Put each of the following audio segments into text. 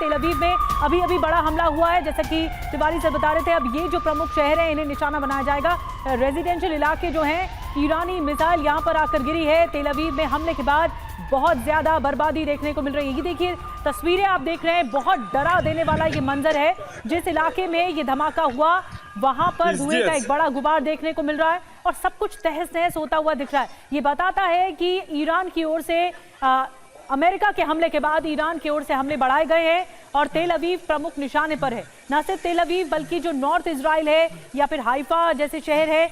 तेल अवीव में अभी अभी बड़ा हमला हुआ है, जैसा कि तिवारी सर बता रहे थे। अब ये जो प्रमुख शहर है इन्हें निशाना बनाया जाएगा। रेजिडेंशियल इलाके जो हैं, ईरानी मिसाइल यहाँ पर आकर गिरी है। तेल अवीव में हमले के बाद बहुत ज्यादा बर्बादी देखने को मिल रही है। ये देखिए तस्वीरें आप देख रहे हैं, बहुत डरा देने वाला ये मंजर है। जिस इलाके में ये धमाका हुआ वहां पर धुएं का एक बड़ा गुबार देखने को मिल रहा है और सब कुछ तहस नहस होता हुआ दिख रहा है। ये बताता है कि ईरान की ओर से अमेरिका के हमले के बाद ईरान की ओर से हमले बढ़ाए गए हैं और तेल अवीव प्रमुख निशाने पर है। न सिर्फ तेल अवीव बल्कि जो नॉर्थ इजराइल है या फिर हाइफा जैसे शहर है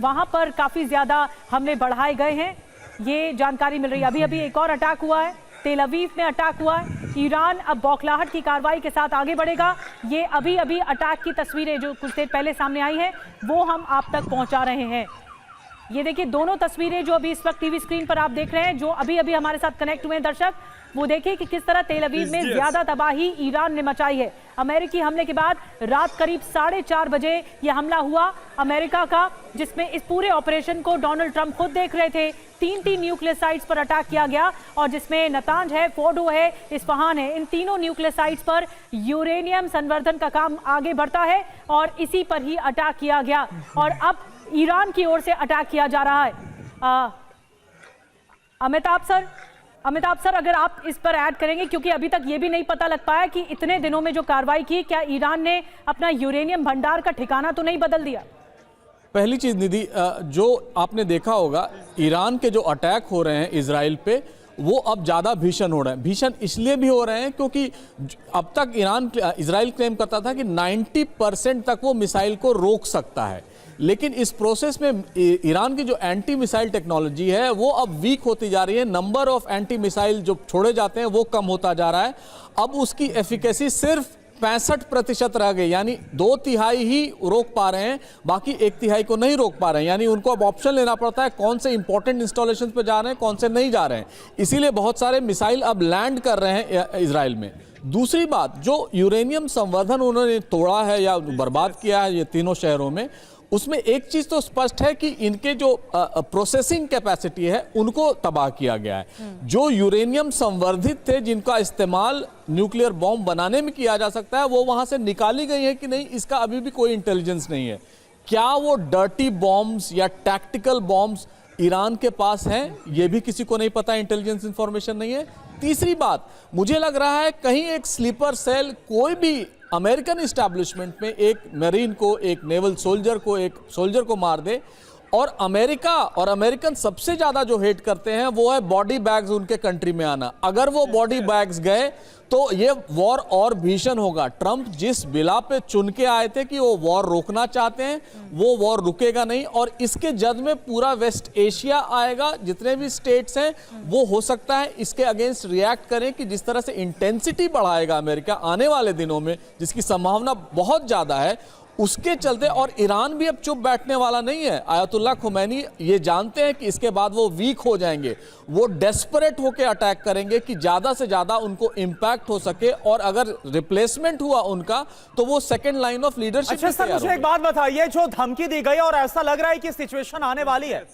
वहां पर काफी ज्यादा हमले बढ़ाए गए हैं, ये जानकारी मिल रही है। अभी अभी एक और अटैक हुआ है, तेल अवीव में अटैक हुआ है। ईरान अब बौखलाहट की कार्रवाई के साथ आगे बढ़ेगा। ये अभी अभी अटैक की तस्वीरें जो कुछ देर पहले सामने आई हैं वो हम आप तक पहुंचा रहे हैं। ये देखिए दोनों तस्वीरें जो अभी इस वक्त टीवी स्क्रीन पर आप देख रहे हैं, जो अभी अभी हमारे साथ कनेक्ट हुए हैं दर्शक, वो देखिए कि किस तरह तेल अवीव में ज्यादा तबाही ईरान ने मचाई है। अमेरिकी हमले के बाद रात करीब 4:30 बजे यह हमला हुआ अमेरिका का, जिसमें इस पूरे ऑपरेशन को डोनाल्ड ट्रंप खुद देख रहे थे। 3 न्यूक्लियर साइट्स पर अटैक किया गया और जिसमें नतांज है, फोर्डो है, इस्फहान है। इन तीनों न्यूक्लियर साइट्स पर यूरेनियम संवर्धन का काम आगे बढ़ता है और इसी पर ही अटैक किया गया और अब ईरान की ओर से अटैक किया जा रहा है। अमिताभ सर अगर आप इस पर ऐड करेंगे, क्योंकि अभी तक ये भी नहीं पता लग पाया कि इतने दिनों में जो कार्रवाई की, क्या ईरान ने अपना यूरेनियम भंडार का ठिकाना तो नहीं बदल दिया? पहली चीज निधि, जो आपने देखा होगा ईरान के जो अटैक हो रहे हैं इजराइल पे, वो अब ज़्यादा भीषण हो रहे हैं। भीषण इसलिए भी हो रहे हैं क्योंकि अब तक इजराइल क्लेम करता था कि 90% तक वो मिसाइल को रोक सकता है, लेकिन इस प्रोसेस में ईरान की जो एंटी मिसाइल टेक्नोलॉजी है वो अब वीक होती जा रही है। नंबर ऑफ एंटी मिसाइल जो छोड़े जाते हैं वो कम होता जा रहा है। अब उसकी एफिकेसी सिर्फ 65% रह गई, यानी 2/3 ही रोक पा रहे हैं, बाकी 1/3 को नहीं रोक पा रहे हैं। यानी उनको अब ऑप्शन लेना पड़ता है कौन से इंपॉर्टेंट इंस्टॉलेशन पे जा रहे हैं, कौन से नहीं जा रहे हैं। इसीलिए बहुत सारे मिसाइल अब लैंड कर रहे हैं इजराइल में। दूसरी बात, जो यूरेनियम संवर्धन उन्होंने तोड़ा है या बर्बाद किया है ये तीनों शहरों में, उसमें एक चीज तो स्पष्ट है कि इनके जो प्रोसेसिंग कैपेसिटी है उनको तबाह किया गया है। जो यूरेनियम संवर्धित थे जिनका इस्तेमाल न्यूक्लियर बॉम्ब बनाने में किया जा सकता है, वो वहां से निकाली गई है कि नहीं, इसका अभी भी कोई इंटेलिजेंस नहीं है। क्या वो डर्टी बॉम्ब्स या टैक्टिकल बॉम्ब्स ईरान के पास हैं, ये भी किसी को नहीं पता, इंटेलिजेंस इंफॉर्मेशन नहीं है। तीसरी बात, मुझे लग रहा है कहीं एक स्लीपर सेल कोई भी अमेरिकन इस्टेब्लिशमेंट में एक मरीन को, एक नेवल सोल्जर को, एक सोल्जर को मार दे। और अमेरिका और अमेरिकन सबसे ज्यादा जो हेट करते हैं वो है बॉडी बैग्स उनके कंट्री में आना। अगर वो बॉडी बैग्स गए तो ये वॉर और भीषण होगा। ट्रंप जिस बिला पे चुन के आए थे कि वो वॉर रोकना चाहते हैं, वो वॉर रुकेगा नहीं और इसके जद में पूरा वेस्ट एशिया आएगा। जितने भी स्टेट्स हैं वो हो सकता है इसके अगेंस्ट रिएक्ट करें कि जिस तरह से इंटेंसिटी बढ़ाएगा अमेरिका आने वाले दिनों में, जिसकी संभावना बहुत ज्यादा है, उसके चलते। और ईरान भी अब चुप बैठने वाला नहीं है। आयतुल्लाह खुमैनी ये जानते हैं कि इसके बाद वो वीक हो जाएंगे, वो डेस्परेट होकर अटैक करेंगे कि ज्यादा से ज्यादा उनको इंपैक्ट हो सके और अगर रिप्लेसमेंट हुआ उनका तो वो सेकंड लाइन ऑफ लीडरशिप। अच्छा सर, मुझे एक बात बताइए, जो धमकी दी गई और ऐसा लग रहा है कि सिचुएशन आने वाली है,